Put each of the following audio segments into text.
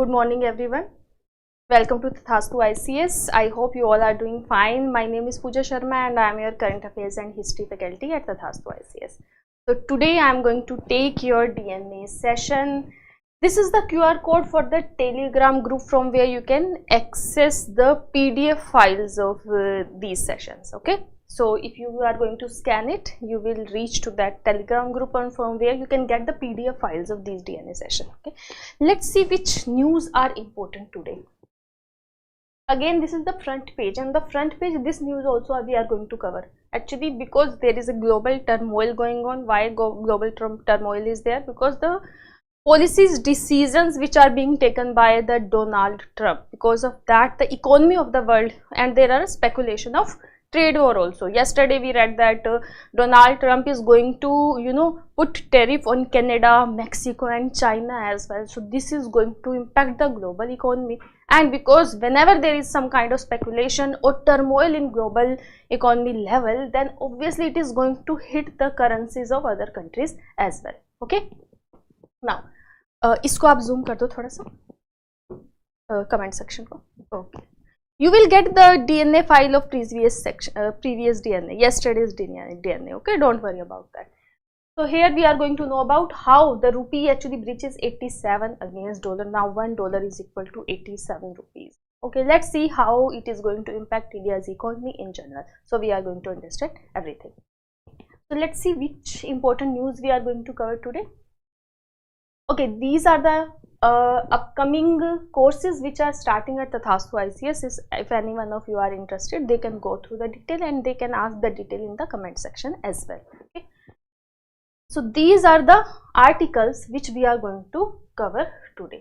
Good morning everyone. Welcome to Tathastu ICS. I hope you all are doing fine. My name is Pooja Sharma and I am your current affairs and history faculty at Tathastu ICS. So today I am going to take your DNA session. This is the QR code for the Telegram group from where you can access the PDF files of these sessions. Okay. So if you are going to scan it, you will reach to that Telegram group and from where you can get the PDF files of these DNA session. Okay. Let's see which news are important today. Again, this is the front page, and the front page, this news also we are going to cover. Actually, because there is a global turmoil going on. Why global turmoil is there? Because the policies, decisions which are being taken by the Donald Trump. Because of that, the economy of the world, and there are speculation of trade war also. Yesterday we read that Donald Trump is going to put tariff on Canada, Mexico and China as well. So this is going to impact the global economy, and because whenever there is some kind of speculation or turmoil in global economy level, then obviously it is going to hit the currencies of other countries as well. Okay, now इसको आप zoom कर दो थोड़ा सा comment section को. Okay, you will get the DNA file of previous DNA, yesterday's DNA. Okay, don't worry about that. So here we are going to know about how the rupee actually breaches 87 against dollar. Now $1 is equal to 87 rupees. Okay, let's see how it is going to impact India's economy in general. So we are going to understand everything. So let's see which important news we are going to cover today. Okay, these are the upcoming courses which are starting at Tathastu ICS. If any one of you are interested, they can go through the detail and they can ask the detail in the comment section as well. Okay. So these are the articles which we are going to cover today.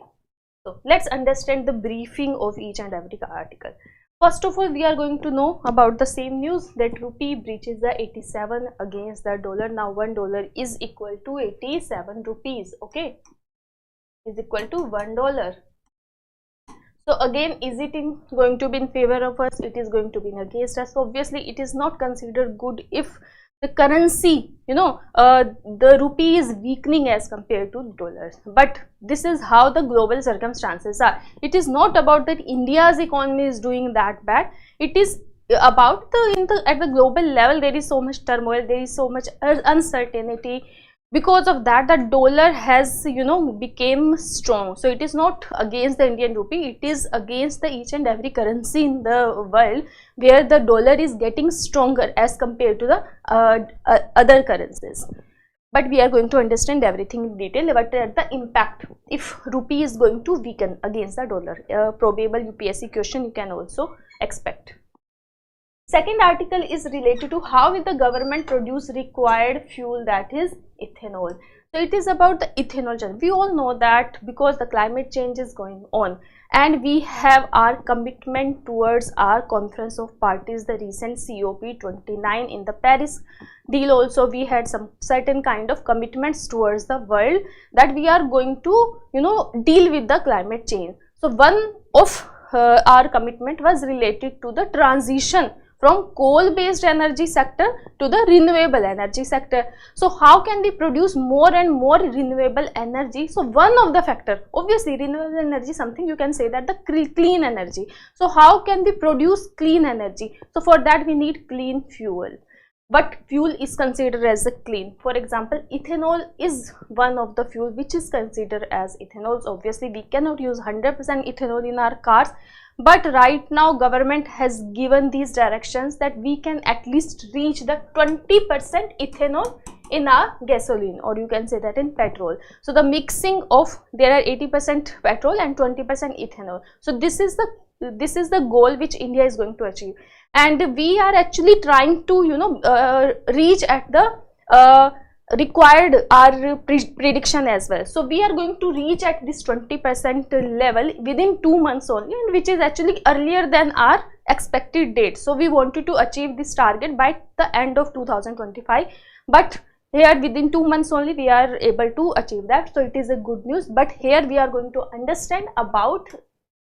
So let's understand the briefing of each and every article. First of all, we are going to know about the same news that rupee breaches the 87 against the dollar. Now $1 is equal to 87 rupees. Okay, is equal to $1. So again, is it going to be in favor of us? It is going to be against us. So obviously it is not considered good if the currency, the rupee is weakening as compared to dollars. But this is how the global circumstances are. It is not about that India's economy is doing that bad. It is about at the global level there is so much turmoil, there is so much uncertainty. Because of that, the dollar has became strong. So it is not against the Indian rupee, it is against the each and every currency in the world where the dollar is getting stronger as compared to the other currencies. But we are going to understand everything in detail. But the impact if rupee is going to weaken against the dollar, a probable UPSC question you can also expect. Second article is related to how will the government produce required fuel, that is ethanol. So it is about the ethanol. We all know that because the climate change is going on and we have our commitment towards our conference of parties, the recent COP29 in the Paris deal. Also we had some certain kind of commitments towards the world that we are going to deal with the climate change. So one of our commitment was related to the transition from coal-based energy sector to the renewable energy sector. So how can we produce more and more renewable energy? So one of the factor, obviously renewable energy, something you can say that the clean energy. So how can we produce clean energy? So for that we need clean fuel. But fuel is considered as a clean. For example, ethanol is one of the fuel which is considered as ethanol. So obviously we cannot use 100% ethanol in our cars. But right now government has given these directions that we can at least reach the 20% ethanol in our gasoline, or you can say that in petrol. So the mixing of, there are 80% petrol and 20% ethanol. So this is the goal which India is going to achieve, and we are actually trying to reach at the required our prediction as well. So we are going to reach at this 20% level within 2 months only, and which is actually earlier than our expected date. So we wanted to achieve this target by the end of 2025, but here within 2 months only we are able to achieve that. So it is a good news. But here we are going to understand about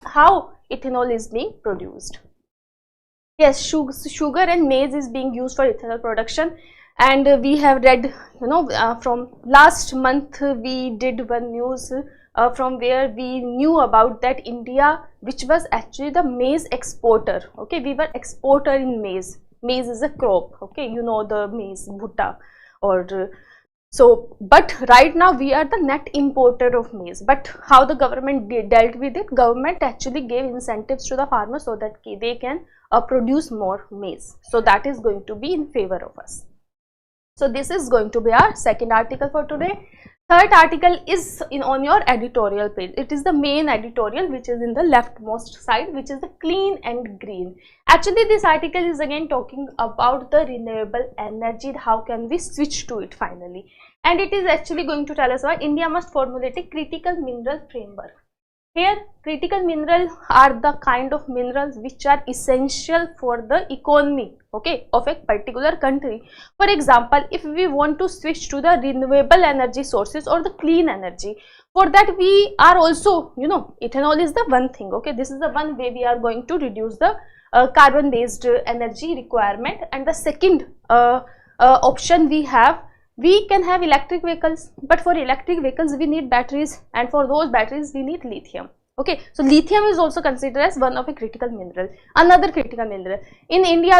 how ethanol is being produced. Yes, sugar and maize is being used for ethanol production. And we have read, from last month we did one news from where we knew about that India, which was actually the maize exporter. Okay, we were exporter in maize. Maize is a crop. Okay, you know the maize, bhutta, or so. But right now we are the net importer of maize. But how the government dealt with it? Government actually gave incentives to the farmers so that they can produce more maize. So that is going to be in favor of us. So this is going to be our second article for today. Third article is on your editorial page. It is the main editorial, which is in the leftmost side, which is the clean and green. Actually, this article is again talking about the renewable energy. How can we switch to it finally? And it is actually going to tell us why India must formulate a critical mineral framework. Here, critical minerals are the kind of minerals which are essential for the economy, okay, of a particular country. For example, if we want to switch to the renewable energy sources or the clean energy, for that we are also, ethanol is the one thing, okay, this is the one way we are going to reduce the carbon based energy requirement. And the second option we can have electric vehicles, but for electric vehicles we need batteries, and for those batteries we need lithium. Okay, so lithium is also considered as one of a critical mineral. Another critical mineral in India,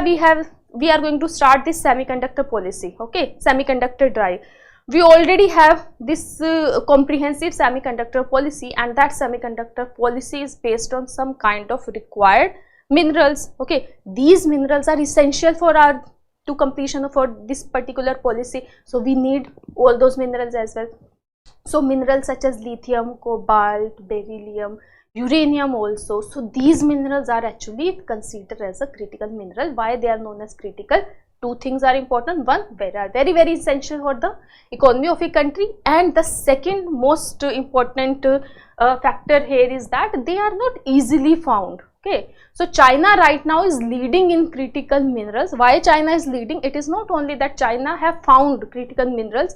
we are going to start this semiconductor policy. Okay, semiconductor drive. We already have this comprehensive semiconductor policy, and that semiconductor policy is based on some kind of required minerals. Okay, these minerals are essential for our to completion for this particular policy, so we need all those minerals as well. So minerals such as lithium, cobalt, beryllium, uranium also. So these minerals are actually considered as a critical mineral. Why they are known as critical? Two things are important. One, they are very essential for the economy of a country, and the second most important factor here is that they are not easily found. Okay, so China right now is leading in critical minerals. Why China is leading? It is not only that China have found critical minerals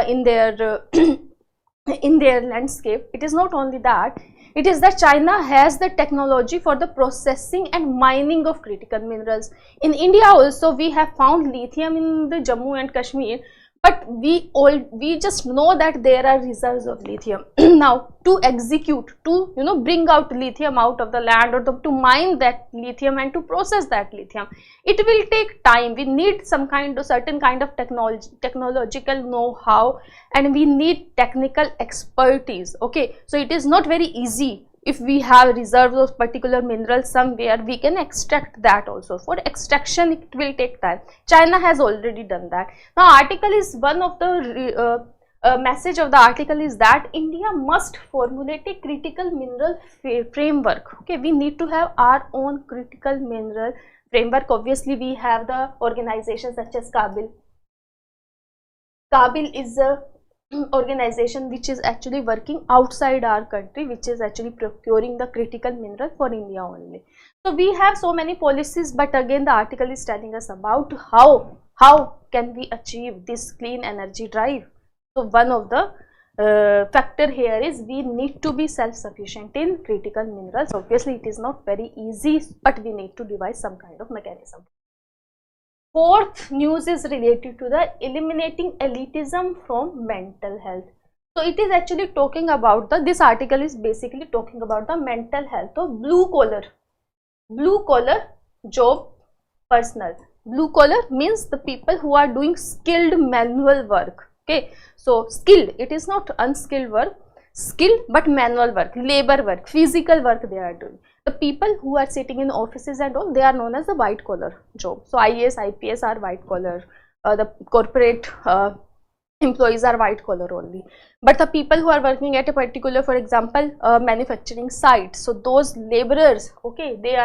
in their in their landscape. It is not only that. It is that China has the technology for the processing and mining of critical minerals. In India also we have found lithium in the Jammu and Kashmir, but we just know that there are reserves of lithium. Now to execute, to bring out lithium out of the land, or to mine that lithium and to process that lithium, it will take time. We need some certain kind of technological know-how, and we need technical expertise. Okay, so it is not very easy. If we have reserves of particular minerals somewhere, we can extract that also. For extraction, it will take time. China has already done that. Now, article is one of the message of the article is that India must formulate a critical mineral framework. Okay, we need to have our own critical mineral framework. Obviously, we have the organizations such as CABIL. CABIL is a organization which is actually working outside our country, which is actually procuring the critical mineral for India only. So we have so many policies, but again the article is telling us about how can we achieve this clean energy drive. So one of the factor here is we need to be self-sufficient in critical minerals. Obviously it is not very easy, but we need to devise some kind of mechanism. Fourth news is related to the eliminating elitism from mental health. So it is actually talking about this article is basically talking about the mental health of blue collar job personnel. Blue collar means the people who are doing skilled manual work. Okay, so skilled, it is not unskilled work, skilled but manual work, labor work, physical work they are doing. The people who are sitting in offices and all, they are known as the white collar job. So IAS, IPS are white collar, the corporate employees are white collar only. But the people who are working at a particular, for example, manufacturing site, so those laborers, okay, they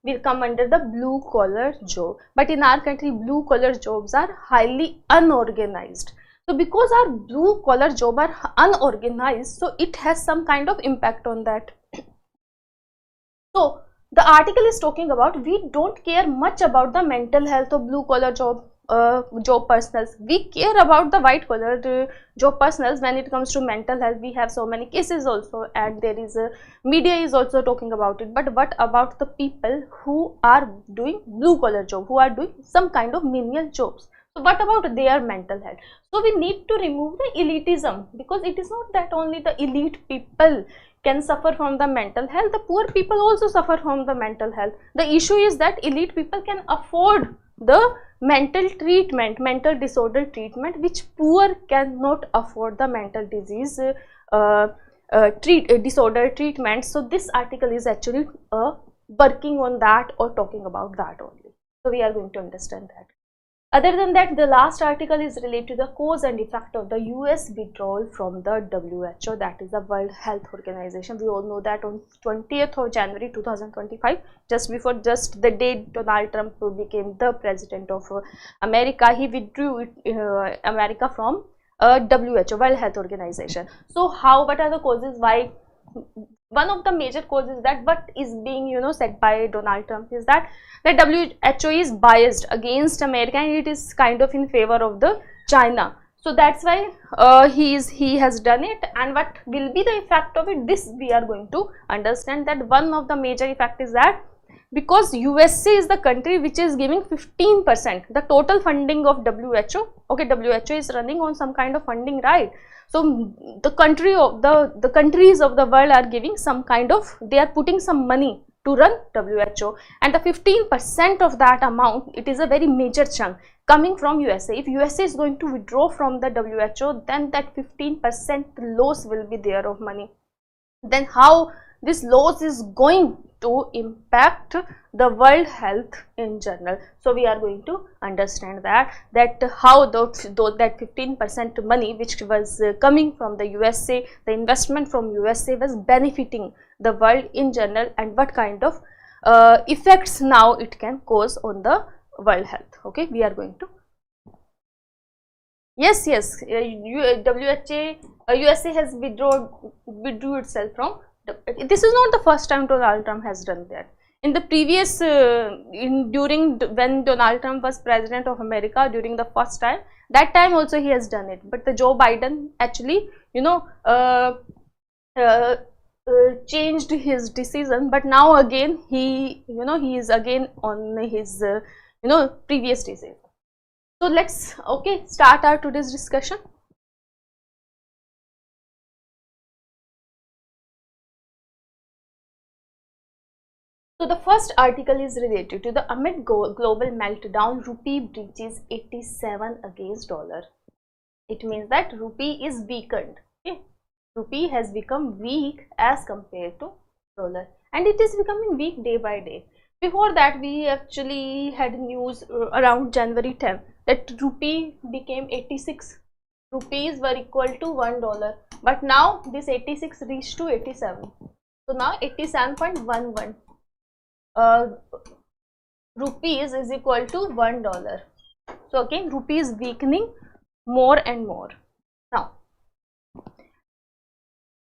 will come under the blue collar job. But in our country, blue collar jobs are highly unorganized. So because our blue collar jobs are unorganized, so it has some kind of impact on that. So the article is talking about we don't care much about the mental health of blue collar job personals. We care about the white collar job personals when it comes to mental health. We have so many cases also, and there is media is also talking about it. But what about the people who are doing blue collar job, who are doing some kind of menial jobs? So what about their mental health? So we need to remove the elitism, because it is not that only the elite people can suffer from the mental health, the poor people also suffer from the mental health. The issue is that elite people can afford the mental treatment, mental disorder treatment, which poor cannot afford the mental disease disorder treatment. So this article is actually working on that or talking about that only. So we are going to understand that. Other than that, the last article is related to the cause and effect of the US withdrawal from the WHO, that is the World Health Organization. We all know that on 20th of January 2025, just the day Donald Trump became the president of America, he withdrew America from WHO, World Health Organization. So what are the causes? Why? One of the major causes that what is being said by Donald Trump is that the WHO is biased against America and it is kind of in favor of the China. So that's why he has done it. And what will be the effect of it? This we are going to understand, that one of the major effect is that because USA is the country which is giving 15% the total funding of WHO. Okay, WHO is running on some kind of funding, right? So the countries of the world are giving some kind of, they are putting some money to run WHO, and the 15% of that amount, it is a very major chunk coming from USA. If USA is going to withdraw from the WHO, then that 15% loss will be there of money. Then how this loss is going to impact the world health in general. So we are going to understand that how that 15% money which was coming from the USA, the investment from USA was benefiting the world in general, and what kind of effects now it can cause on the world health. Okay, we are going to. Yes, USA has withdrew itself from. This is not the first time Donald Trump has done that. In the previous, when Donald Trump was president of America during the first time, that time also he has done it. But the Joe Biden actually, changed his decision. But now again he is again on his previous decision. So let's start our today's discussion. So the first article is related to the amid global meltdown, Rupee breaches 87 against dollar. It means that Rupee is weakened. Okay? Rupee has become weak as compared to dollar, and it is becoming weak day by day. Before that, we actually had news around January 10th that Rupee became 86. Rupees were equal to $1, but now this 86 reached to 87. So now 87.11. Rupees is equal to $1. So again, rupee is weakening more and more. Now,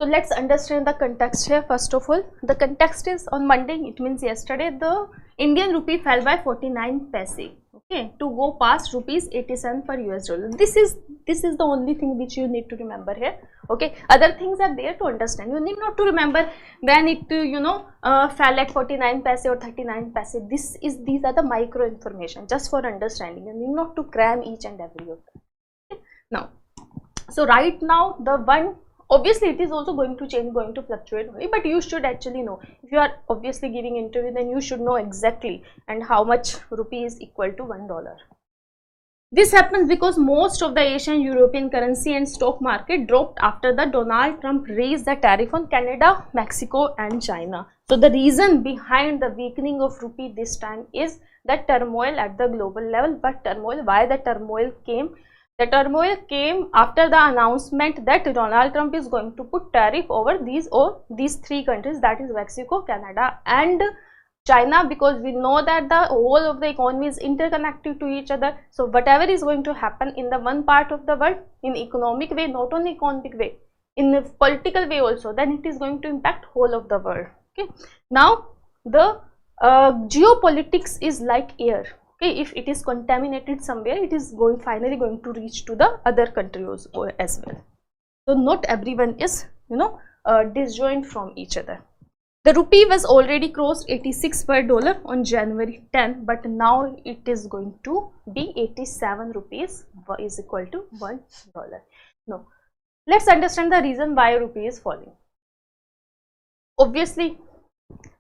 so let's understand the context here. First of all, the context is on Monday, it means yesterday, the Indian rupee fell by 49 paise, okay, to go past rupees 87 per US dollar. This is the only thing which you need to remember here. Okay, other things are there to understand. You need not to remember when it fell at 49 paise or 39 paise. These are the micro information just for understanding. You need not to cram each and every of them. Okay? Now, so right now the one, obviously it is also going to change, going to fluctuate only, but you should actually know. If you are obviously giving interview, then you should know exactly and how much rupee is equal to $1. This happens because most of the Asian, European currency and stock market dropped after the Donald Trump raised the tariff on Canada, Mexico and China. So the reason behind the weakening of rupee this time is the turmoil at the global level. But turmoil, why the turmoil came? The turmoil came after the announcement that Donald Trump is going to put tariff over these three countries, that is Mexico, Canada and China, because we know that the whole of the economy is interconnected to each other. So whatever is going to happen in the one part of the world in economic way, not only economic way, in the political way also, then it is going to impact whole of the world. Okay, now the geopolitics is like air. Okay, if it is contaminated somewhere, it is finally going to reach to the other countries as well. So not everyone is disjoint from each other. The rupee was already crossed 86 per dollar on January 10, but now it is going to be 87 rupees is equal to $1. Now, let's understand the reason why rupee is falling. Obviously,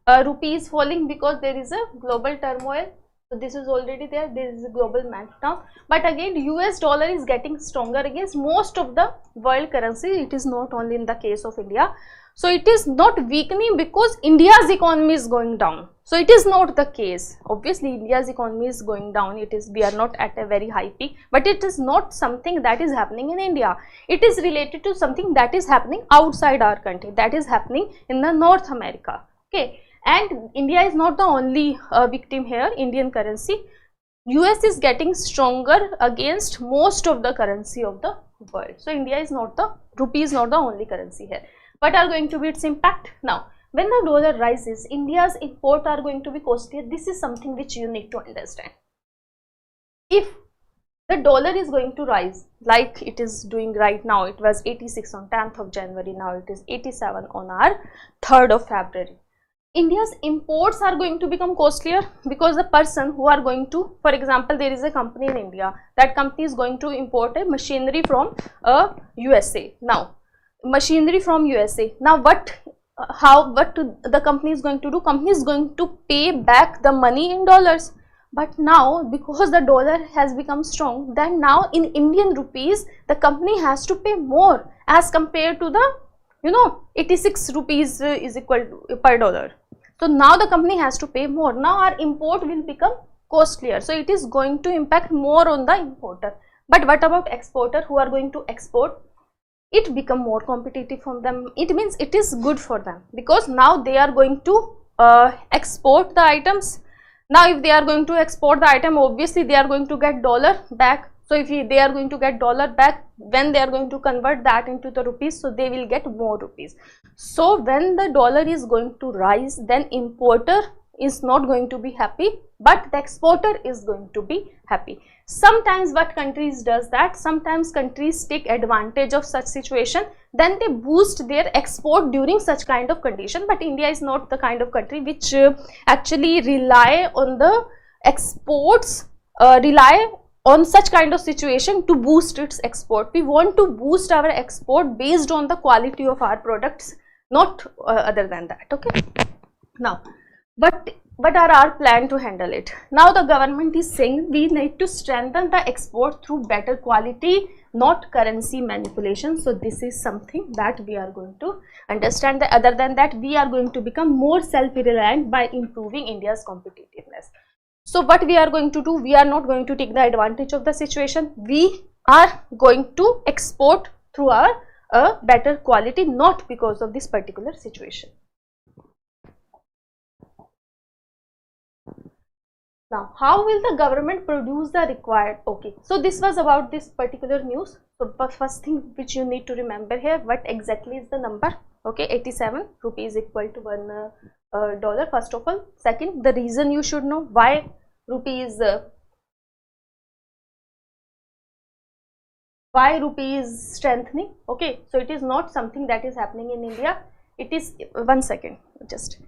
rupee is falling because there is a global turmoil. So this is already there. There is a global meltdown. But again, US dollar is getting stronger against most of the world currency. It is not only in the case of India. So it is not weakening because India's economy is going down. So it is not the case. Obviously, India's economy is going down. We are not at a very high peak, but it is not something that is happening in India. It is related to something that is happening outside our country, that is happening in the North America. Okay, and India is not the only victim here. Indian currency, US is getting stronger against most of the currency of the world. So India is not the, rupee is not the only currency here. What are going to be its impact? Now, when the dollar rises, India's import are going to be costlier. This is something which you need to understand. If the dollar is going to rise like it is doing right now, it was 86 on 10th of January, now it is 87 on our 3rd of February. India's imports are going to become costlier because the person who are going to, for example, there is a company in India, that company is going to import a machinery from USA. Now, machinery from USA. Now, what the company is going to do? Company is going to pay back the money in dollars. But now, because the dollar has become strong, then now in Indian rupees, the company has to pay more as compared to the, 86 rupees is equal to per dollar. So now the company has to pay more. Now our import will become costlier. So it is going to impact more on the importer. But what about exporter who are going to export? It become more competitive for them. It means it is good for them because now they are going to export the items. Now if they are going to export the item, obviously they are going to get dollar back. So if they are going to get dollar back, when they are going to convert that into the rupees, so they will get more rupees. So when the dollar is going to rise, then importer is not going to be happy, but the exporter is going to be happy. Sometimes what countries does that, sometimes countries take advantage of such situation, then they boost their export during such kind of condition. But India is not the kind of country which actually rely on the exports, rely on such kind of situation to boost its export. We want to boost our export based on the quality of our products, not other than that. Okay. Now, what are our plan to handle it? Now the government is saying we need to strengthen the export through better quality, not currency manipulation. So this is something that we are going to understand. That other than that, we are going to become more self-reliant by improving India's competitiveness. So what we are going to do, we are not going to take the advantage of the situation. We are going to export through our better quality, not because of this particular situation. Now, how will the government produce the required? Okay, so this was about this particular news. So first thing which you need to remember here, what exactly is the number? Okay, 87 rupees equal to $1 first of all. Second, the reason you should know why rupee is strengthening. Okay, so it is not something that is happening in India. It is, one second, just.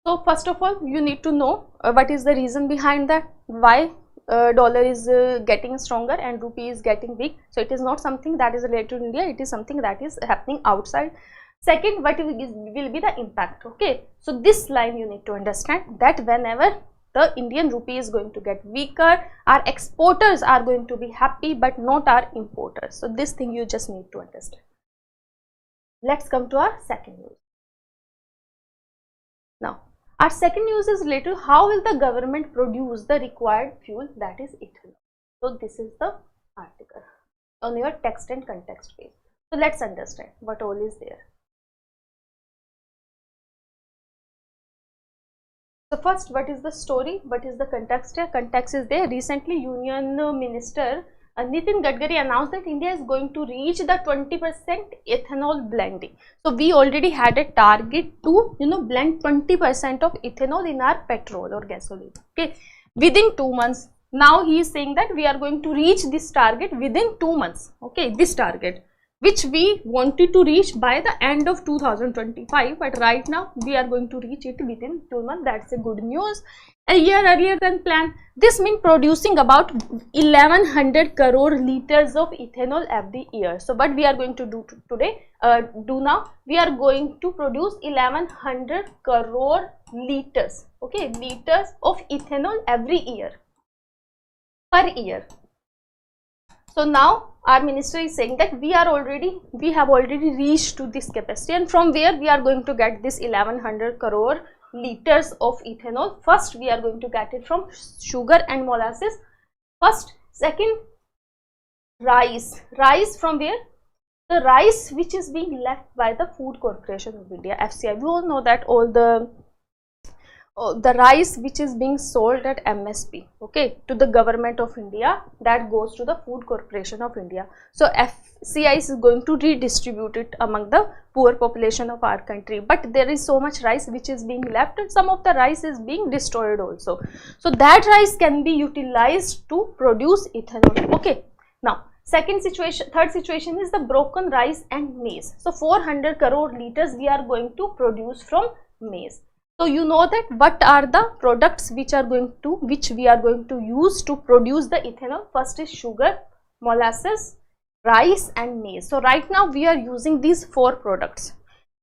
So first of all, you need to know what is the reason behind that, why dollar is getting stronger and rupee is getting weak. So it is not something that is related to India, it is something that is happening outside. Second, what will be the impact? Okay, so this line you need to understand that whenever the Indian rupee is going to get weaker, our exporters are going to be happy, but not our importers. So this thing you just need to understand. Let's come to our second news. Now, our second news is related to how will the government produce the required fuel, that is ethanol. So this is the article on your text and context page. So let's understand what all is there. So first, what is the story? What is the context here? Context is there. Recently, Union Minister Nitin Gadkari announced that India is going to reach the 20% ethanol blending. So we already had a target to blend 20% of ethanol in our petrol or gasoline, okay, within 2 months. Now he is saying that we are going to reach this target within 2 months, okay, this target which we wanted to reach by the end of 2025, but right now we are going to reach it within 2 months. That's a good news. A year earlier than planned. This means producing about 1100 crore liters of ethanol every year. So what we are going to do today, now, we are going to produce 1100 crore liters, okay, liters of ethanol every year, per year. So now our minister is saying that we have already reached to this capacity, and from where we are going to get this 1100 crore liters of ethanol. First we are going to get it from sugar and molasses first. Second, rice. From where? The rice which is being left by the Food Corporation of India, FCI. We all know that all the rice which is being sold at MSP, okay, to the government of India, that goes to the Food Corporation of India. So FCI is going to redistribute it among the poor population of our country, but there is so much rice which is being left, and some of the rice is being destroyed also. So that rice can be utilized to produce ethanol, okay. Now third situation is the broken rice and maize. So 400 crore liters we are going to produce from maize. So you know that what are the products which we are going to use to produce the ethanol. First is sugar, molasses, rice and maize. So right now we are using these 4 products.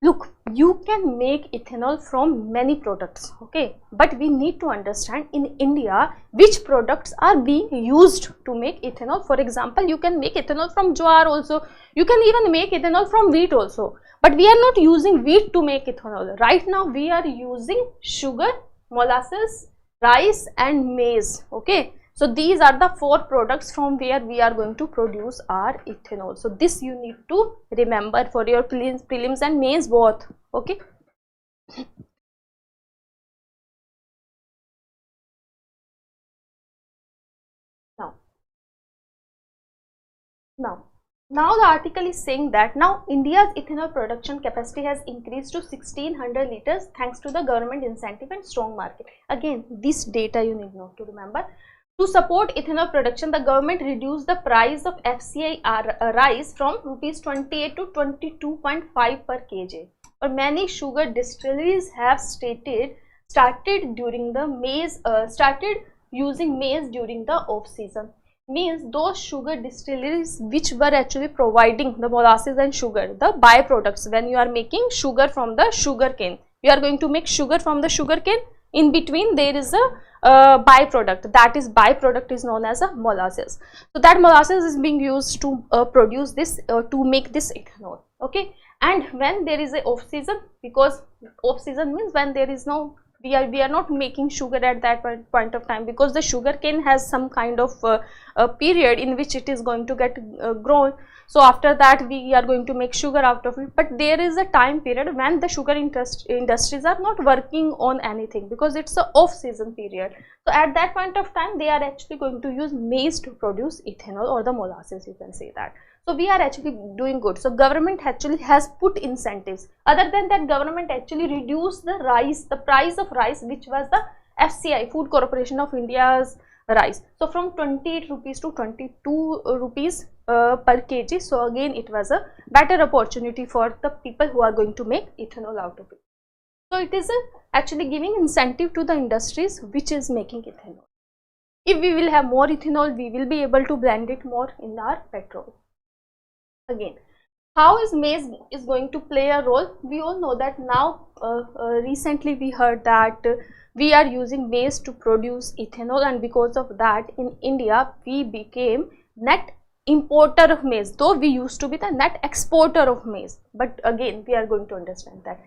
Look, you can make ethanol from many products, okay, but we need to understand in India which products are being used to make ethanol. For example, you can make ethanol from jowar also, you can even make ethanol from wheat also, but we are not using wheat to make ethanol. Right now we are using sugar, molasses, rice and maize, okay. So these are the 4 products from where we are going to produce our ethanol. So this you need to remember for your prelims and mains both, okay. Now the article is saying that now India's ethanol production capacity has increased to 1600 liters thanks to the government incentive and strong market. Again, this data you need not to remember. To support ethanol production, the government reduced the price of FCI rice from Rs 28 to 22.5 per kg. Or many sugar distilleries have started using maize during the off season. Means those sugar distilleries which were actually providing the molasses and sugar, the byproducts. When you are making sugar from the sugar cane, you are going to make sugar from the sugar cane. In between there is a byproduct, that is byproduct is known as a molasses. So that molasses is being used to produce this to make this ethanol, okay. And when there is a off season, because off season means when there is no, we are not making sugar at that point of time, because the sugar cane has some kind of a period in which it is going to get grown. So after that we are going to make sugar out of it, but there is a time period when the sugar industries are not working on anything, because it's a off season period. So at that point of time they are actually going to use maize to produce ethanol or the molasses, you can say that. So we are actually doing good. So government actually has put incentives. Other than that, government actually reduced the price of rice, which was the FCI, Food Corporation of India's rice. So from 28 rupees to 22 rupees per kg. So again it was a better opportunity for the people who are going to make ethanol out of it. So it is actually giving incentive to the industries which is making ethanol. If we will have more ethanol, we will be able to blend it more in our petrol. Again, how is maize is going to play a role? We all know that now recently we heard that we are using maize to produce ethanol, and because of that in India we became net importer of maize, though we used to be the net exporter of maize. But again we are going to understand that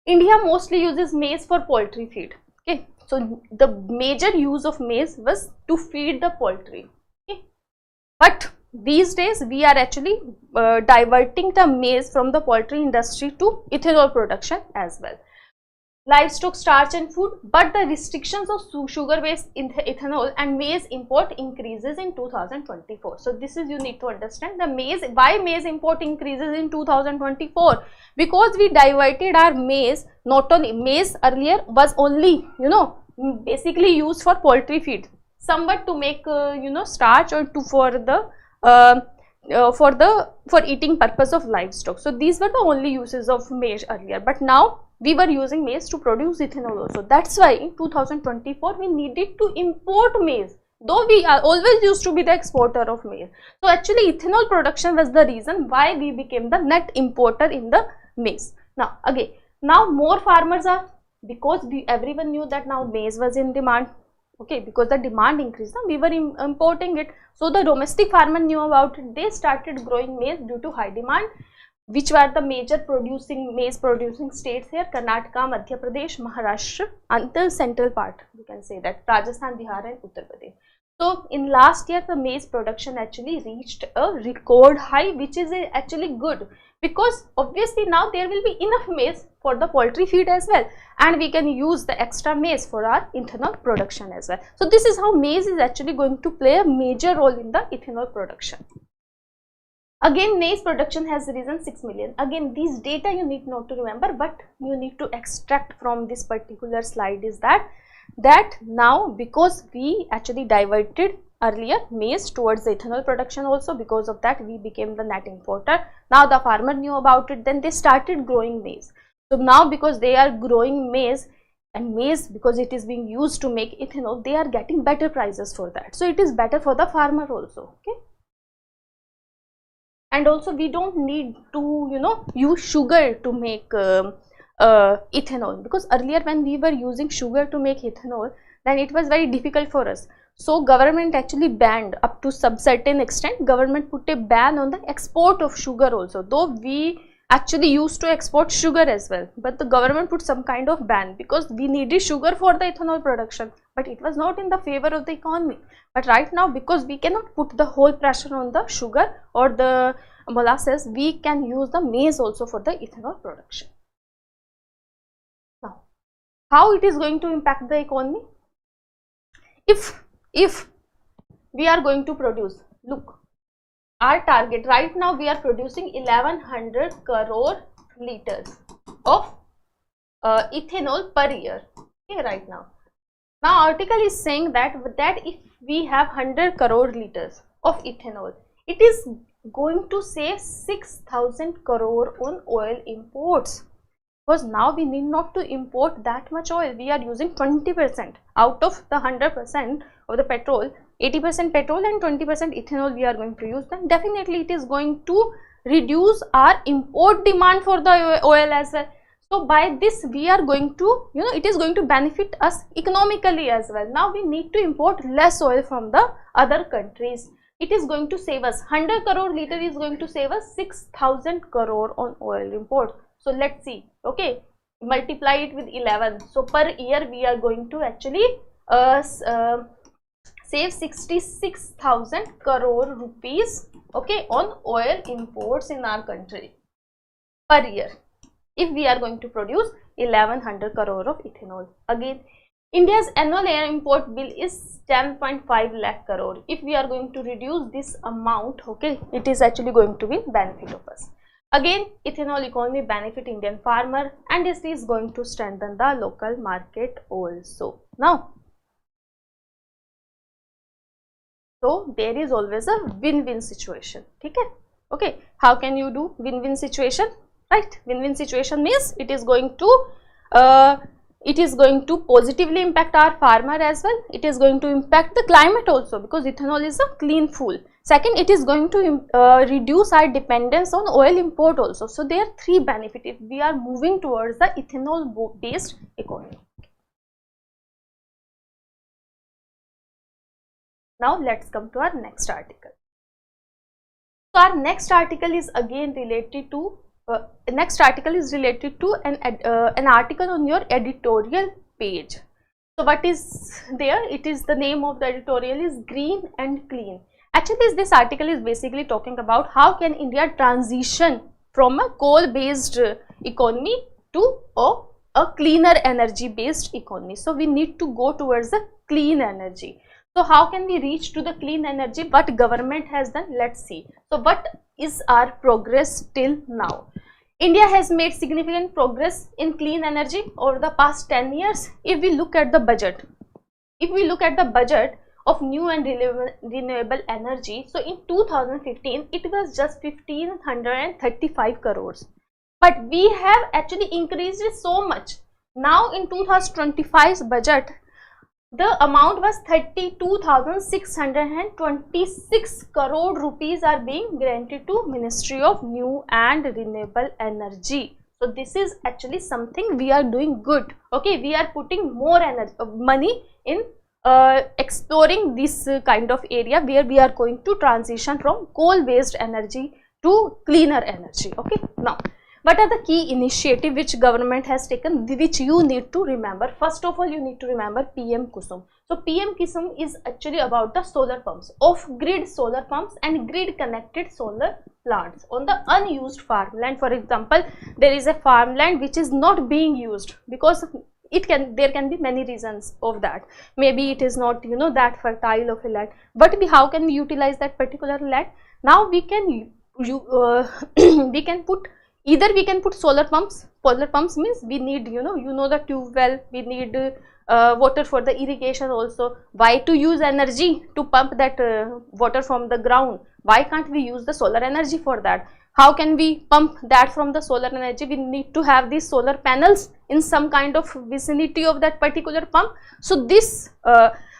India mostly uses maize for poultry feed, okay. So the major use of maize was to feed the poultry, okay. But these days we are actually diverting the maize from the poultry industry to ethanol production as well. livestock, starch and food, but the restrictions of sugar-based ethanol and maize import increases in 2024. So this is, you need to understand the maize, why maize import increases in 2024, because we diverted our maize. Not only maize earlier was only, you know, basically used for poultry feed, somewhat to make you know, starch, or to for eating purpose of livestock. So these were the only uses of maize earlier, but now we were using maize to produce ethanol also. That's why in 2024 we needed to import maize, though we are always used to be the exporter of maize. So actually ethanol production was the reason why we became the net importer in the maize. Now again, now more farmers are, because everyone knew that now maize was in demand, okay, because the demand increased, we were importing it. So the domestic farmer knew about it, they started growing maize due to high demand. Which were the major maize producing states here? Karnataka, Madhya Pradesh, Maharashtra, and the central part, you can say that Rajasthan, Bihar and Uttar Pradesh. So in last year the maize production actually reached a record high, which is actually good, because obviously now there will be enough maize for the poultry feed as well, and we can use the extra maize for our ethanol production as well. So this is how maize is actually going to play a major role in the ethanol production. Again, maize production has risen 6 million. Again, these data you need not to remember, but you need to extract from this particular slide is that now, because we actually diverted earlier maize towards the ethanol production also, because of that we became the net importer. Now the farmer knew about it, then they started growing maize. So now because they are growing maize, and maize, because it is being used to make ethanol, they are getting better prices for that. So it is better for the farmer also, okay. And also we don't need to, you know, use sugar to make ethanol, because earlier when we were using sugar to make ethanol, then it was very difficult for us. So government actually banned, up to some certain extent, government put a ban on the export of sugar also, though we actually used to export sugar as well, but the government put some kind of ban, because we needed sugar for the ethanol production, but it was not in the favor of the economy. But right now, because we cannot put the whole pressure on the sugar or the molasses, we can use the maize also for the ethanol production. Now, how it is going to impact the economy? If we are going to produce, look, our target right now, we are producing 1100 crore liters of ethanol per year, okay, right now. Now article is saying that if we have 100 crore liters of ethanol, it is going to save 6000 crore on oil imports, because now we need not to import that much oil. We are using 20% out of the 100% of the petrol, 80% petrol and 20% ethanol we are going to use. Then definitely it is going to reduce our import demand for the oil as well. So by this we are going to, you know, it is going to benefit us economically as well. Now we need to import less oil from the other countries. It is going to save us 100 crore liter is going to save us 6000 crore on oil import. So let's see, okay, multiply it with 11. So per year we are going to actually save 66,000 crore rupees, okay, on oil imports in our country per year, if we are going to produce 1100 crore of ethanol. Again, India's annual air import bill is 10.5 lakh crore. If we are going to reduce this amount, okay, it is actually going to be benefit of us. Again, ethanol economy benefit Indian farmer, and this is going to strengthen the local market also. Now, so there is always a win-win situation, okay. How can you do win-win situation? Right, win-win situation means it is going to positively impact our farmer as well. It is going to impact the climate also, because ethanol is a clean fuel. Second, it is going to reduce our dependence on oil import also. So there are three benefits if we are moving towards the ethanol based economy. Now let's come to our next article. So our next article is again related to an article on your editorial page. So what is there? It is, the name of the editorial is Green and Clean. Actually this article is basically talking about how can India transition from a coal based economy to a cleaner energy based economy. So we need to go towards the clean energy. So how can we reach to the clean energy? What government has done? Let's see. So what is our progress till now? India has made significant progress in clean energy over the past 10 years. If we look at the budget, of new and renewable energy, so in 2015 it was just 1535 crores, but we have actually increased it so much. Now in 2025's budget, the amount was 32,626 crore rupees are being granted to Ministry of New and Renewable Energy. So this is actually something we are doing good. Okay, we are putting more money in exploring this kind of area where we are going to transition from coal based energy to cleaner energy. Okay, now what are the key initiatives which government has taken, which you need to remember? First of all, you need to remember PM Kusum. So PM Kusum is actually about the solar pumps, off-grid solar pumps and grid connected solar plants on the unused farmland. For example, there is a farmland which is not being used because there can be many reasons of that. Maybe it is not, you know, that fertile of a land, but how can we utilize that particular land? Now we can we can put, either we can put solar pumps. Solar pumps means we need, you know the tube well, we need water for the irrigation also. Why to use energy to pump that water from the ground? Why can't we use the solar energy for that? How can we pump that from the solar energy? We need to have these solar panels in some kind of vicinity of that particular pump. So this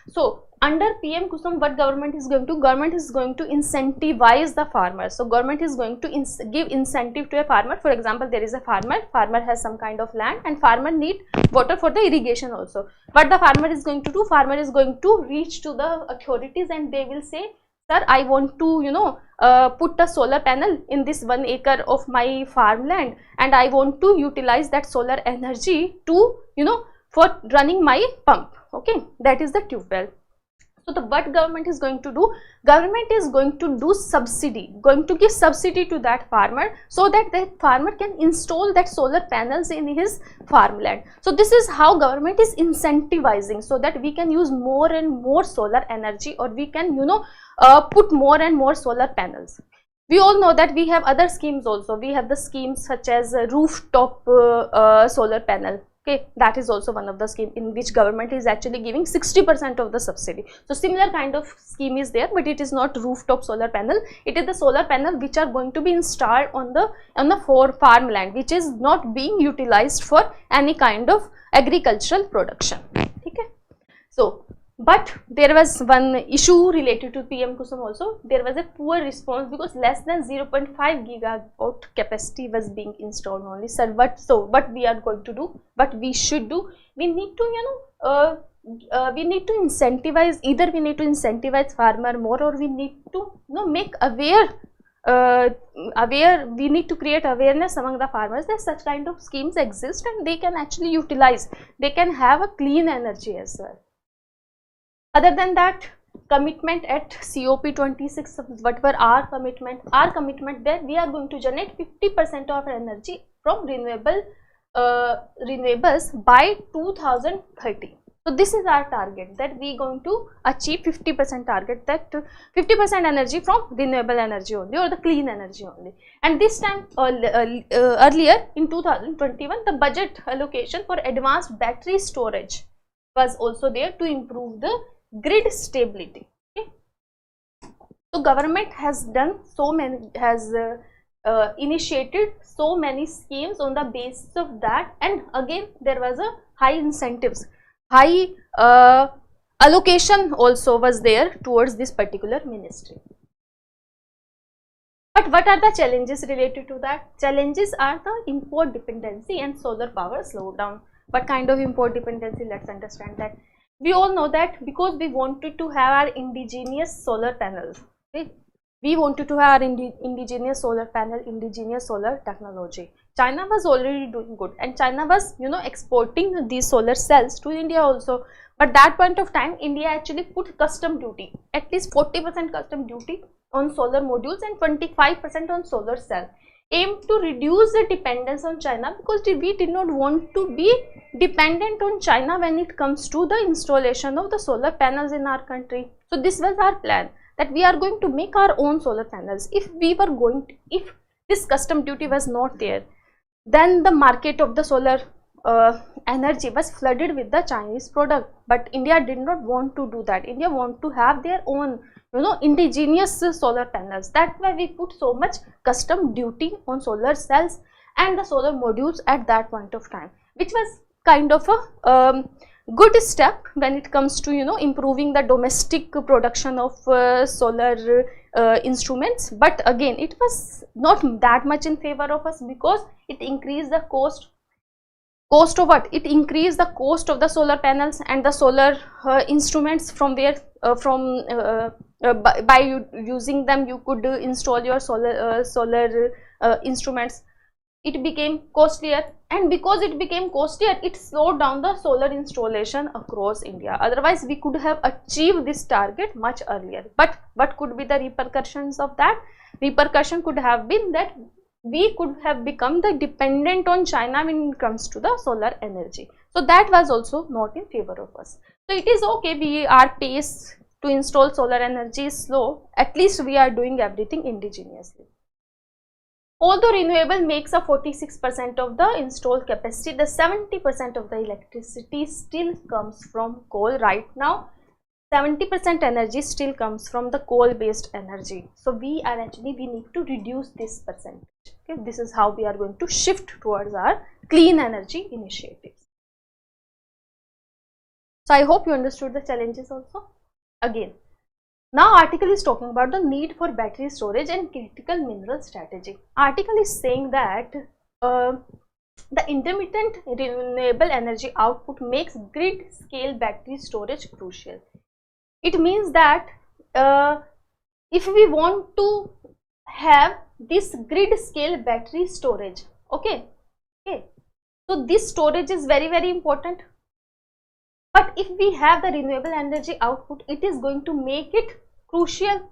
so under PM Kusum, what government is going to? Government is going to incentivize the farmers. So government is going to give incentive to a farmer. For example, there is a farmer has some kind of land and farmer need water for the irrigation also. What the farmer is going to do? Farmer is going to reach to the authorities and they will say, sir, I want to, you know, put a solar panel in this 1 acre of my farmland and I want to utilize that solar energy to, you know, for running my pump. Okay, that is the tube well. So what government is going to do? Government is going to do subsidy, going to give subsidy to that farmer so that that farmer can install that solar panels in his farmland. So this is how government is incentivizing so that we can use more and more solar energy, or we can, you know, put more and more solar panels. We all know that we have other schemes also. We have the schemes such as rooftop solar panel. Okay, that is also one of the scheme in which government is actually giving 60% of the subsidy. So similar kind of scheme is there, but it is not rooftop solar panel. It is the solar panel which are going to be installed on the farmland, which is not being utilized for any kind of agricultural production. Okay, so but there was one issue related to PM Kusum also. There was a poor response because less than 0.5 gigawatt capacity was being installed only. Sir, what we are going to do, what we should do, we need to, you know, we need to incentivize, either we need to incentivize farmer more, or we need to, you know, make aware, we need to create awareness among the farmers that such kind of schemes exist and they can actually utilize, they can have a clean energy as well. Other than that, commitment at COP26, what were our commitment? Our commitment that we are going to generate 50% of our energy from renewables by 2030. So this is our target, that we are going to achieve 50% target, that 50% energy from renewable energy only, or the clean energy only. And this time earlier in 2021, the budget allocation for advanced battery storage was also there to improve the grid stability. Okay, so government has done so many, has initiated so many schemes on the basis of that, and again there was a high incentives, high allocation also was there towards this particular ministry. But what are the challenges related to that? Challenges are the import dependency and solar power slowdown. What kind of import dependency? Let's understand that. We all know that because we wanted to have our indigenous solar panels, okay? We wanted to have our indigenous solar panel, indigenous solar technology. China was already doing good, and China was, you know, exporting these solar cells to India also. But that point of time, India actually put custom duty, at least 40% custom duty on solar modules and 25% on solar cell, aimed to reduce the dependence on China, because we did not want to be dependent on China when it comes to the installation of the solar panels in our country. So this was our plan, that we are going to make our own solar panels. If this custom duty was not there, then the market of the solar energy was flooded with the Chinese product. But India did not want to do that. India want to have their own, indigenous solar panels. That's why we put so much custom duty on solar cells and the solar modules at that point of time, which was kind of a good step when it comes to improving the domestic production of solar instruments. But again, it was not that much in favor of us, because it increased the cost of what? It increased the cost of the solar panels and the solar instruments, from where by using them you could install your solar instruments. It became costlier, and because it became costlier, it slowed down the solar installation across India. Otherwise we could have achieved this target much earlier. But what could be the repercussions of that? Repercussion could have been that we could have become the dependent on China when it comes to the solar energy. So that was also not in favor of us. So it is okay, our pace to install solar energy is slow. At least we are doing everything indigenously. Although renewable makes up 46% of the installed capacity, the 70% of the electricity still comes from coal. Right now 70% energy still comes from the coal based energy. So we need to reduce this percentage. Okay, this is how we are going to shift towards our clean energy initiatives. So I hope you understood the challenges also. Again, now article is talking about the need for battery storage and critical mineral strategy. Article is saying that the intermittent renewable energy output makes grid scale battery storage crucial. It means that if we want to have this grid scale battery storage, okay, so this storage is very, very important. But if we have the renewable energy output, it is going to make it crucial.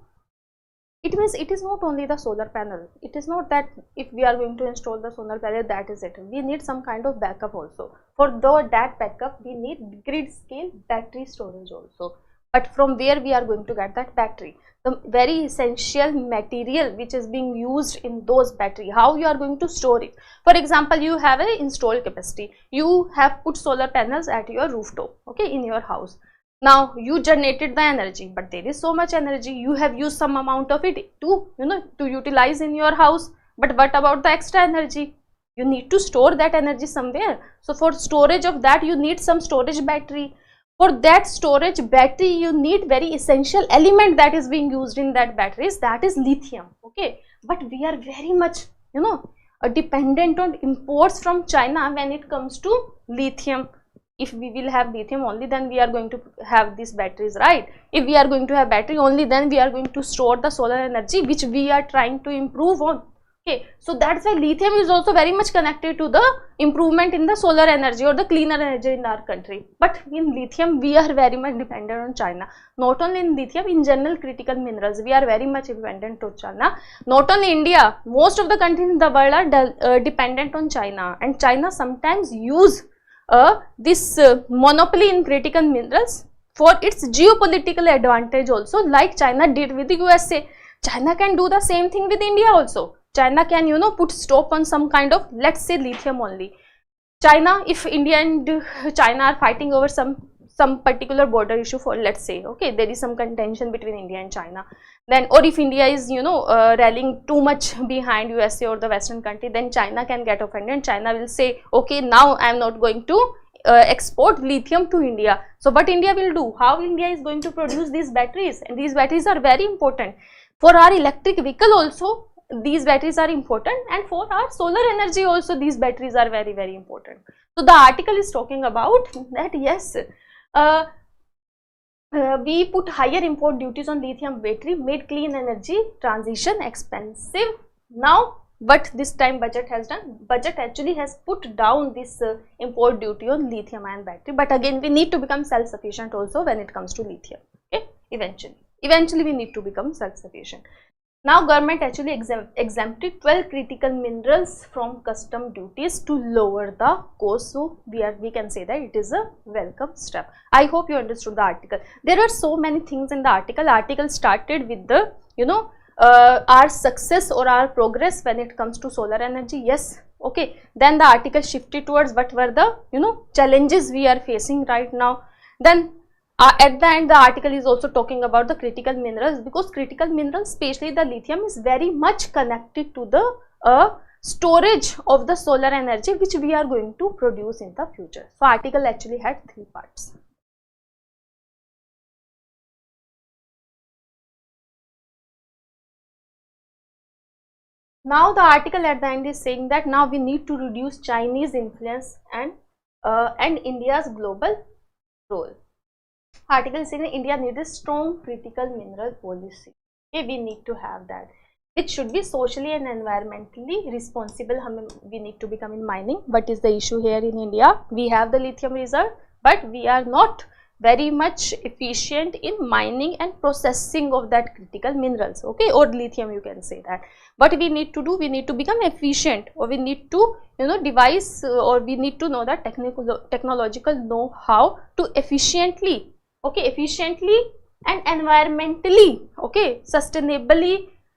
It means it is not only the solar panel. It is not that if we are going to install the solar panel, that is it. We need some kind of backup also. For that backup, we need grid scale battery storage also. But from where we are going to get that battery? The very essential material which is being used in those battery, how you are going to store it. For example, you have an installed capacity. You have put solar panels at your rooftop, okay, in your house. Now you generated the energy, but there is so much energy, you have used some amount of it to utilize in your house. But what about the extra energy? You need to store that energy somewhere. So for storage of that, you need some storage battery. For that storage battery, you need very essential element that is being used in that batteries, that is lithium. Okay, but we are very much dependent on imports from China when it comes to lithium. If we will have lithium only, then we are going to have these batteries, right? If we are going to have battery only, then we are going to store the solar energy, which we are trying to improve on. Okay, so that's why lithium is also very much connected to the improvement in the solar energy or the cleaner energy in our country. But in lithium, we are very much dependent on China. Not only in lithium, in general critical minerals, we are very much dependent on China. Not only India, most of the countries in the world are dependent on China, and China sometimes use this monopoly in critical minerals for its geopolitical advantage also, like China did with the USA. China can do the same thing with India also. China can put stop on some kind of, let's say, lithium only. China, if India and China are fighting over some particular border issue, for let's say, okay, there is some contention between India and China, then, or if India is rallying too much behind USA or the Western country, then China can get offended. China will say, okay, now I am not going to export lithium to India. So what India will do? How India is going to produce these batteries? And these batteries are very important for our electric vehicle also. These batteries are important, and for our solar energy also these batteries are very, very important. So the article is talking about that, yes, we put higher import duties on lithium battery, made clean energy transition expensive. Now what this time budget has done, budget actually has put down this import duty on lithium ion battery. But again, we need to become self-sufficient also when it comes to lithium. Okay, eventually we need to become self-sufficient. Now government actually exempted 12 critical minerals from custom duties to lower the cost. So we can say that it is a welcome step. I hope you understood the article. There are so many things in the article. Article started with the our success or our progress when it comes to solar energy. Yes, okay. Then the article shifted towards what were the challenges we are facing right now. Then at the end, the article is also talking about the critical minerals, because critical minerals, especially the lithium, is very much connected to the storage of the solar energy which we are going to produce in the future. So article actually had 3 parts. Now the article at the end is saying that now we need to reduce Chinese influence and India's global role. Article is saying that India needs a strong critical mineral policy. Okay, we need to have that. It should be socially and environmentally responsible. We need to become in mining. What is the issue here in India? We have the lithium reserve, but we are not very much efficient in mining and processing of that critical minerals, okay, or lithium, you can say that. What we need to do, we need to become efficient, or we need to devise or we need to know the technological know-how to efficiently and environmentally, okay,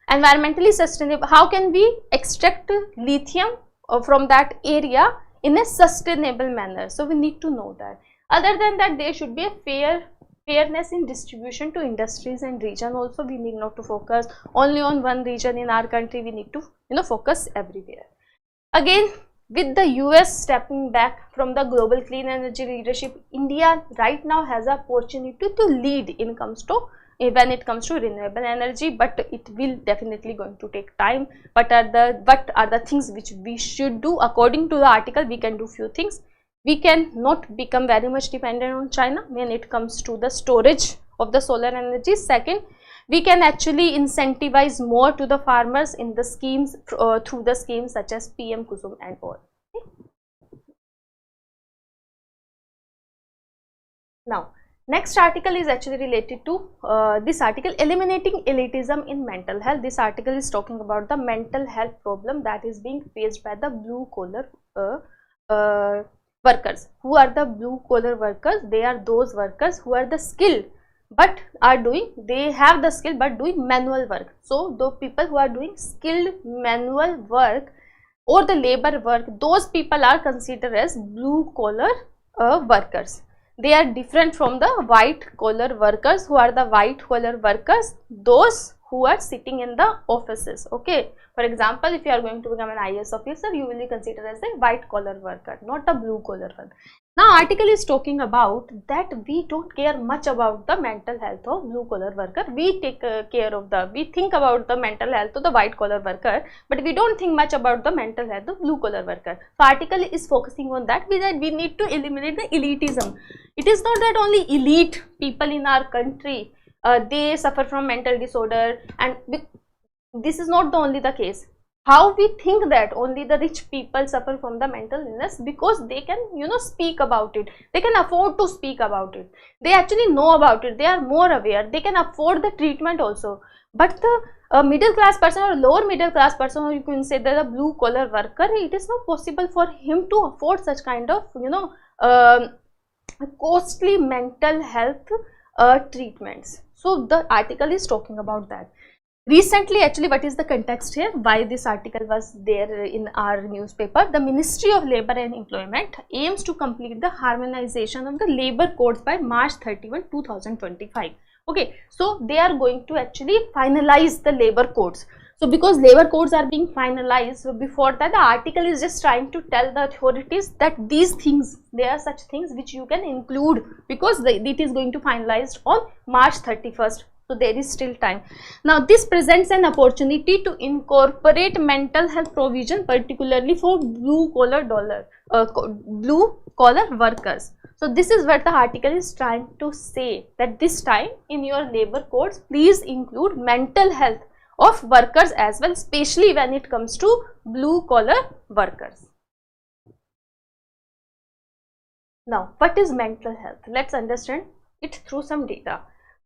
environmentally sustainable. How can we extract lithium from that area in a sustainable manner? So we need to know that. Other than that, there should be a fairness in distribution to industries and region also. We need not to focus only on one region in our country. We need to focus everywhere. Again, with the US stepping back from the global clean energy leadership, India right now has an opportunity to lead when it comes to renewable energy, but it will definitely going to take time. What are the things which we should do? According to the article, we can do few things. We can not become very much dependent on China when it comes to the storage of the solar energy. Second, we can actually incentivize more to the farmers in the schemes through the schemes such as PM Kusum and all. Okay. Now, next article is actually related to this article, eliminating elitism in mental health. This article is talking about the mental health problem that is being faced by the blue collar workers. Who are the blue collar workers? They are those workers who are the skilled but they have the skill but doing manual work. So the people who are doing skilled manual work or the labor work, those people are considered as blue collar workers. They are different from the white collar workers. Who are the white collar workers? Those who are sitting in the offices, okay. For example, if you are going to become an IAS officer, you will be considered as a white collar worker, not a blue collar one. Now article is talking about that we don't care much about the mental health of blue collar worker. We take care of we think about the mental health of the white collar worker, but we don't think much about the mental health of blue collar worker. So article is focusing on that, we need to eliminate the elitism. It is not that only elite people in our country they suffer from mental disorder, and this is not only the case. How we think that only the rich people suffer from the mental illness? Because they can speak about it, they can afford to speak about it, they actually know about it, they are more aware, they can afford the treatment also. But the middle class person or lower middle class person, or you can say that the blue collar worker, it is not possible for him to afford such kind of costly mental health treatments. So the article is talking about that. Recently, actually, what is the context here? Why this article was there in our newspaper? The Ministry of Labour and Employment aims to complete the harmonization of the labour codes by March 31, 2025. Okay, so they are going to actually finalize the labour codes. So because labour codes are being finalized, so before that the article is just trying to tell the authorities that these things, there are such things which you can include, because it is going to finalized on March 31st. So there is still time. Now this presents an opportunity to incorporate mental health provision, particularly for blue collar workers. So this is what the article is trying to say, that this time in your labour codes, please include mental health of workers as well, especially when it comes to blue collar workers. Now, what is mental health? Let's understand it through some data.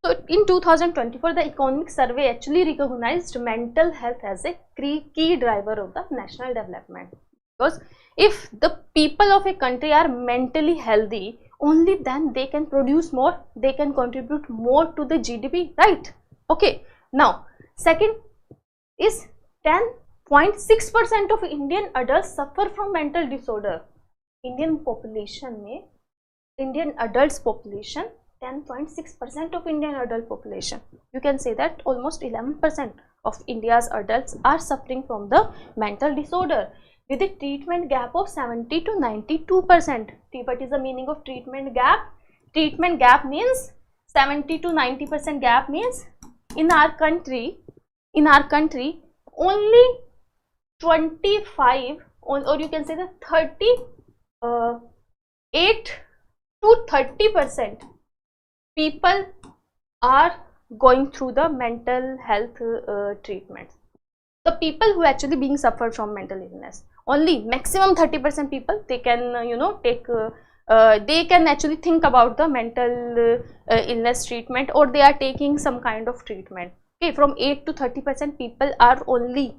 So in 2024, the economic survey actually recognized mental health as a key driver of the national development, because if the people of a country are mentally healthy, only then they can produce more, they can contribute more to the GDP, right? Okay, now second is 10.6% of Indian adults suffer from mental disorder. Indian adults population 10.6% of Indian adult population. You can say that almost 11% of India's adults are suffering from the mental disorder, with a treatment gap of 70 to 92%. What is the meaning of treatment gap? Treatment gap means 70 to 90% gap means in our country only 25 or you can say the 38 to 30% people are going through the mental health treatments. The people who actually being suffered from mental illness, only maximum 30% people, they can they can actually think about the mental illness treatment, or they are taking some kind of treatment. Okay, from 8 to 30% people are only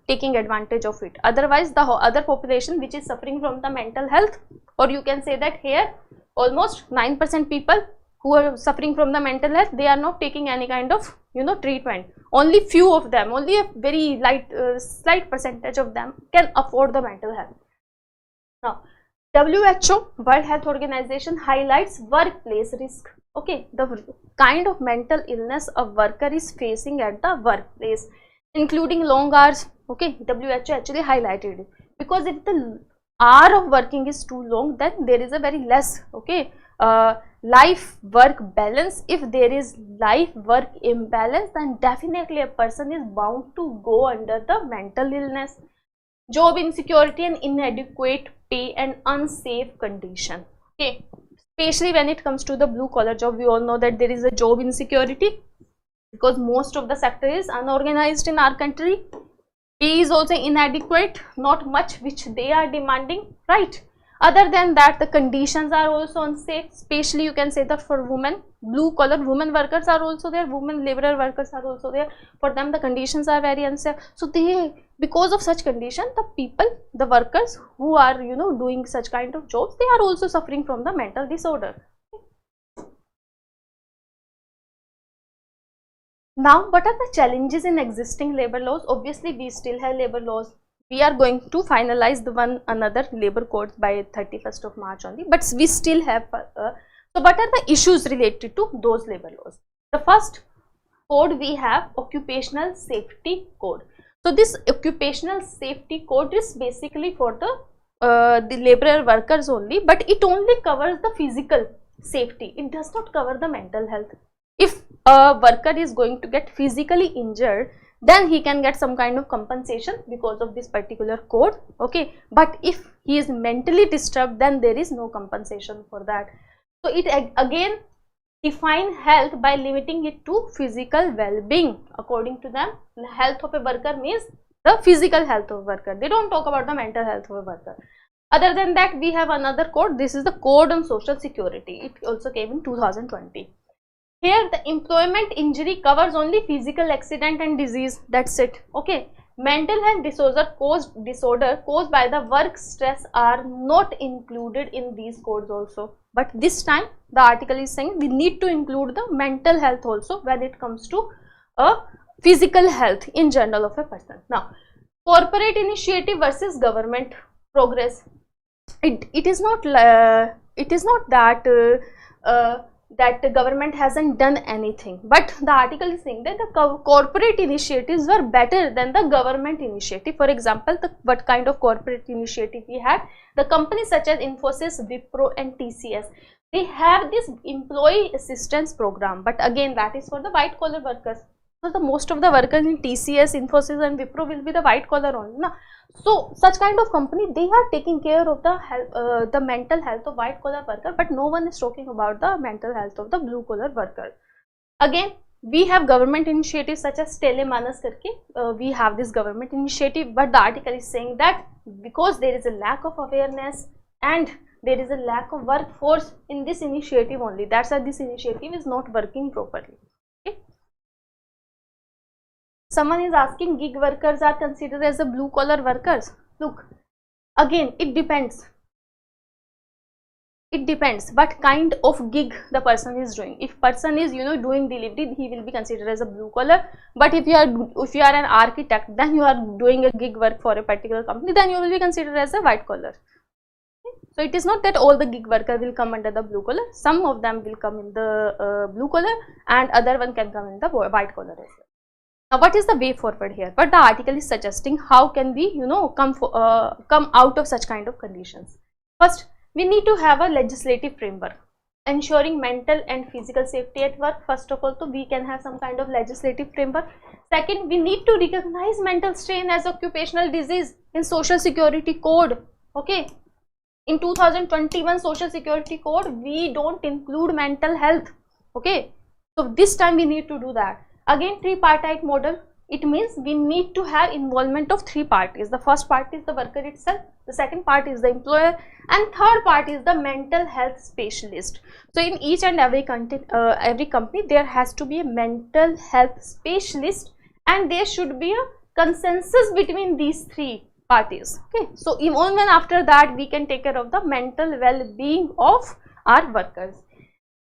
taking advantage of it. Otherwise the other population which is suffering from the mental health, or you can say that here almost 9% people who are suffering from the mental health, they are not taking any kind of treatment. Only few of them, only a very slight percentage of them can afford the mental health. Now WHO, World Health Organization, highlights workplace risk. Okay, the kind of mental illness a worker is facing at the workplace, including long hours. Okay, WHO actually highlighted it, because if the hour of working is too long, then there is a very less life work balance. If there is life work imbalance, then definitely a person is bound to go under the mental illness. Job insecurity and inadequate pay and unsafe condition. Okay, especially when it comes to the blue collar job, we all know that there is a job insecurity because most of the sector is unorganized in our country. Pay is also inadequate, not much which they are demanding, right? Other than that, the conditions are also unsafe, especially you can say that for women, blue collar women workers are also there, women laborer workers are also there. For them the conditions are very unsafe. So they, because of such condition, the workers who are doing such kind of jobs, they are also suffering from the mental disorder. Now, what are the challenges in existing labor laws? Obviously, we still have labor laws. We are going to finalize the another labor codes by 31st of March only, but we still have. So, what are the issues related to those labor laws? The first code we have occupational safety code. So, this occupational safety code is basically for the laborer workers only, but it only covers the physical safety. It does not cover the mental health. If a worker is going to get physically injured, then he can get some kind of compensation because of this particular code. Okay, but if he is mentally disturbed, then there is no compensation for that. So it again define health by limiting it to physical well-being. According to them, the health of a worker means the physical health of a worker. They don't talk about the mental health of a worker. Other than that, we have another code. This is the code on social security. It also came in 2020. Here the employment injury covers only physical accident and disease, that's it. Okay, mental health disorder caused by the work stress are not included in these codes also. But this time the article is saying we need to include the mental health also when it comes to a physical health in general of a person. Now, corporate initiative versus government progress. It is not that the government hasn't done anything, but the article is saying that the corporate initiatives were better than the government initiative. For example, what kind of corporate initiative we had? The companies such as Infosys, Wipro and TCS, they have this employee assistance program, but again that is for the white collar workers. So the most of the workers in TCS, Infosys and Wipro will be the white collar only. Na? So such kind of company, they are taking care of the health, the mental health of white collar worker, but no one is talking about the mental health of the blue collar worker. Again, we have government initiatives such as Telemanas karke, we have this government initiative, but the article is saying that because there is a lack of awareness and there is a lack of workforce in this initiative only. That's why this initiative is not working properly. Okay. Someone is asking, gig workers are considered as a blue collar workers. Look, again, it depends. It depends what kind of gig the person is doing. If person is doing delivery, he will be considered as a blue collar. But if you are an architect, then you are doing a gig work for a particular company, then you will be considered as a white collar. Okay. So it is not that all the gig worker will come under the blue collar. Some of them will come in the blue collar, and other one can come in the white collar as well. Now, what is the way forward here? But the article is suggesting how can we come out of such kind of conditions. First, we need to have a legislative framework ensuring mental and physical safety at work. First of all, so we can have some kind of legislative framework. Second, we need to recognize mental strain as occupational disease in Social Security Code. Okay, in 2021 Social Security Code, we don't include mental health. Okay, so this time we need to do that. Again, tripartite model. It means we need to have involvement of three parties. The first party is the worker itself, the second part is the employer, and third part is the mental health specialist. So in each and every company there has to be a mental health specialist, and there should be a consensus between these three parties. Okay, so even after that we can take care of the mental well-being of our workers.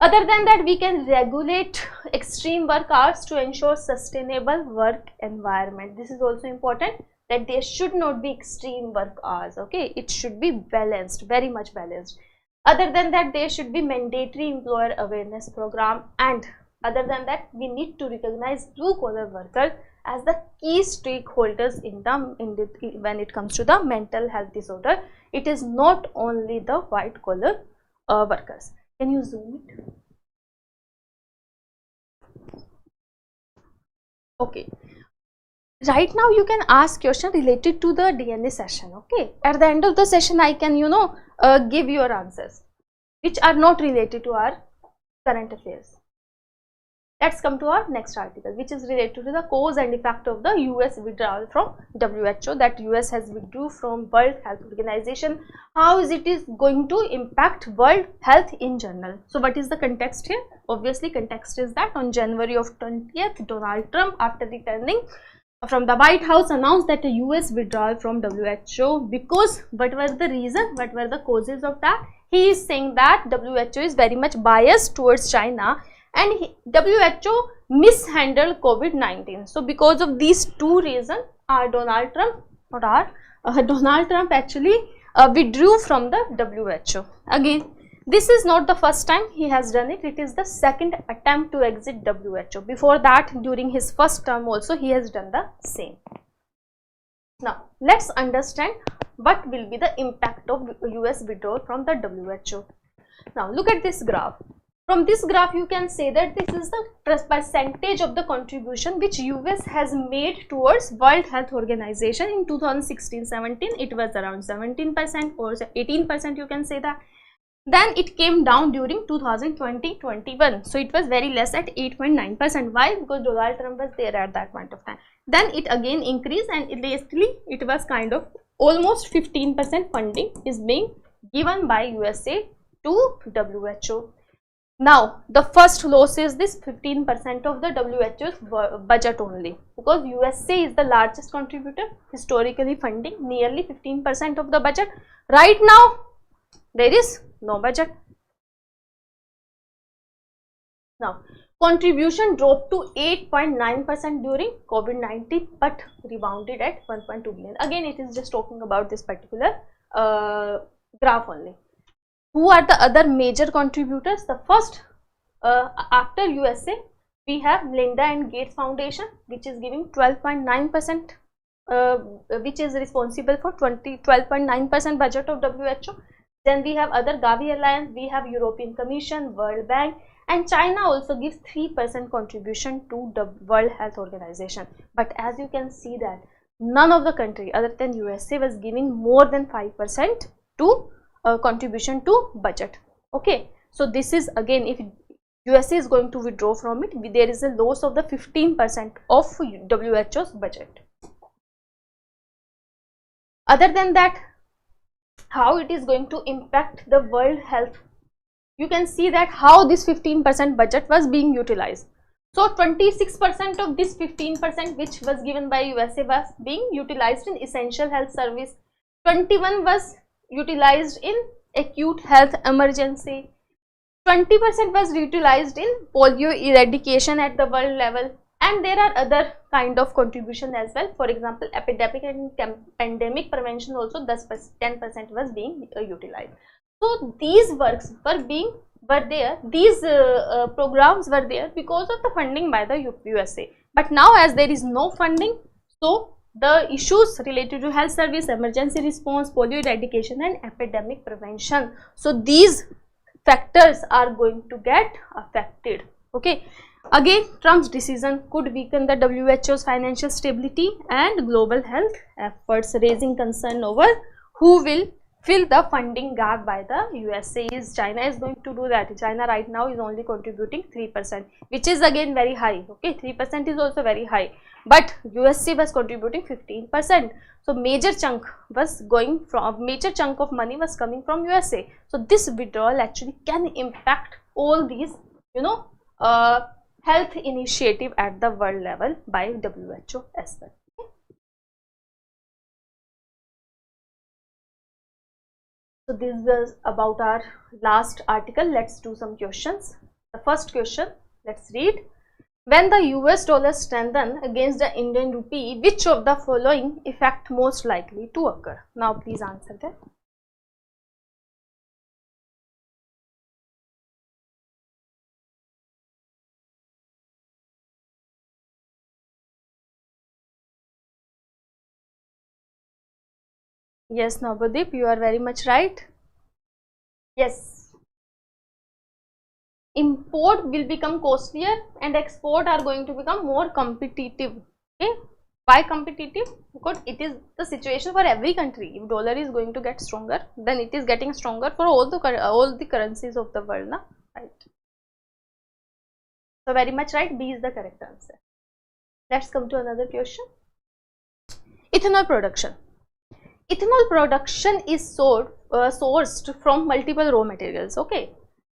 Other than that, we can regulate extreme work hours to ensure sustainable work environment. This is also important, that there should not be extreme work hours. Okay, it should be balanced, very much balanced. Other than that, there should be mandatory employer awareness program, and other than that, we need to recognize blue collar workers as the key stakeholders when it comes to the mental health disorder. It is not only the white collar workers. Can you zoom it? Okay. Right now you can ask question related to the DNA session. Okay. At the end of the session, I can give your answers which are not related to our current affairs. Let's come to our next article, which is related to the cause and effect of the US withdrawal from WHO, that US has withdrew from World Health Organization. How is it is going to impact world health in general? So what is the context here? Obviously, context is that on January of 20th, Donald Trump, after returning from the White House, announced that a US withdrawal from WHO. Because what was the reason? What were the causes of that? He is saying that WHO is very much biased towards China, and WHO mishandled COVID-19. So because of these two reasons, Donald Trump actually withdrew from the WHO. Again, this is not the first time he has done it. It is the second attempt to exit WHO. Before that, during his first term also, he has done the same. Now, let's understand what will be the impact of US withdrawal from the WHO. Now, look at this graph. From this graph, you can say that this is the percentage of the contribution which US has made towards World Health Organization. In 2016-17, it was around 17% or 18%, you can say that. Then it came down during 2020-21. So it was very less at 8.9%. Why? Because Donald Trump was there at that point of time. Then it again increased, and lately it was kind of almost 15% funding is being given by USA to WHO. Now, the first loss is this 15% of the WHO's budget only, because USA is the largest contributor, historically funding nearly 15% of the budget. Right now, there is no budget. Now, contribution dropped to 8.9% during COVID-19, but rebounded at 1.2 billion. Again, it is just talking about this particular graph only. Who are the other major contributors? The first, after USA, we have Linda and Gates Foundation, which is giving 12.9%, which is responsible for 12.9% budget of WHO. Then we have other Gavi Alliance, we have European Commission, World Bank, and China also gives 3% contribution to the World Health Organization. But as you can see that none of the country other than USA was giving more than 5% to contribution to budget. Okay, so this is again, if USA is going to withdraw from it, there is a loss of the 15% of WHO's budget. Other than that, how it is going to impact the world health. You can see that how this 15% budget was being utilized. So 26% of this 15% which was given by USA was being utilized in essential health service, 21 was utilized in acute health emergency, 20% was utilized in polio eradication at the world level, and there are other kind of contribution as well. For example, epidemic and pandemic prevention also 10% was being utilized. So these works were there, these programs were there because of the funding by the USA. But now as there is no funding, so the issues related to health service, emergency response, polio eradication and epidemic prevention, so these factors are going to get affected. Okay. Again, Trump's decision could weaken the WHO's financial stability and global health efforts, raising concern over who will fill the funding gap by the USA. China is going to do that. China right now is only contributing 3%, which is again very high. Okay, 3% is also very high, but USA was contributing 15%. So major chunk of money was coming from USA. So this withdrawal actually can impact all these, health initiative at the world level by WHO as well. So this was about our last article. Let's do some questions. The first question, let's read. When the US dollar strengthen against the Indian rupee, which of the following effect most likely to occur? Now please answer that. Yes, Navadip, you are very much right. Yes. Import will become costlier and export are going to become more competitive. Okay. Why competitive? Because it is the situation for every country. If dollar is going to get stronger, then it is getting stronger for all the currencies of the world. Right. So very much right. B is the correct answer. Let's come to another question. Ethanol production. Ethanol production is sourced from multiple raw materials. Okay.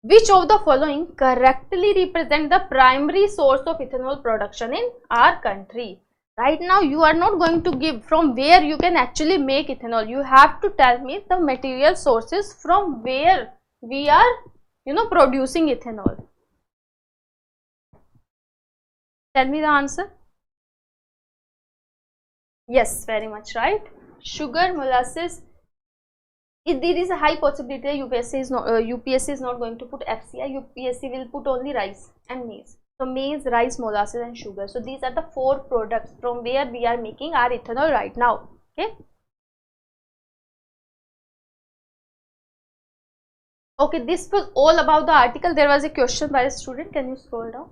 Which of the following correctly represent the primary source of ethanol production in our country? Right now you are not going to give from where you can actually make ethanol. You have to tell me the material sources from where we are producing ethanol. Tell me the answer. Yes, very much right. Sugar, molasses. If there is a high possibility that UPSC is not going to put FCI, UPSC will put only rice and maize. So maize, rice, molasses and sugar. So these are the 4 products from where we are making our ethanol right now. Okay. Okay, this was all about the article. There was a question by a student. Can you scroll down?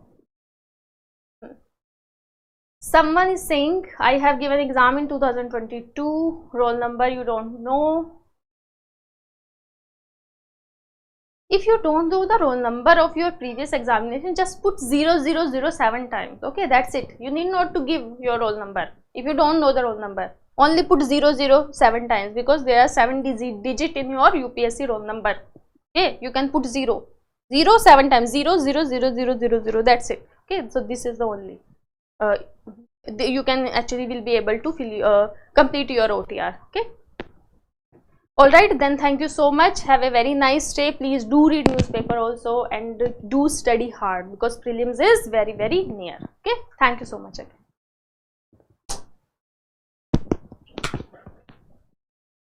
Someone is saying, I have given exam in 2022, roll number you don't know. If you don't know the roll number of your previous examination, just put 0007 times. Okay, that's it. You need not to give your roll number. If you don't know the roll number, only put 007 times, because there are 7 digit in your UPSC roll number. Okay, you can put 07 times, 000000. That's it. Okay, so this is the only. You can actually will be able to complete your OTR. Okay. Alright, then thank you so much. Have a very nice day. Please do read newspaper also and do study hard, because prelims is very, very near. Okay. Thank you so much again.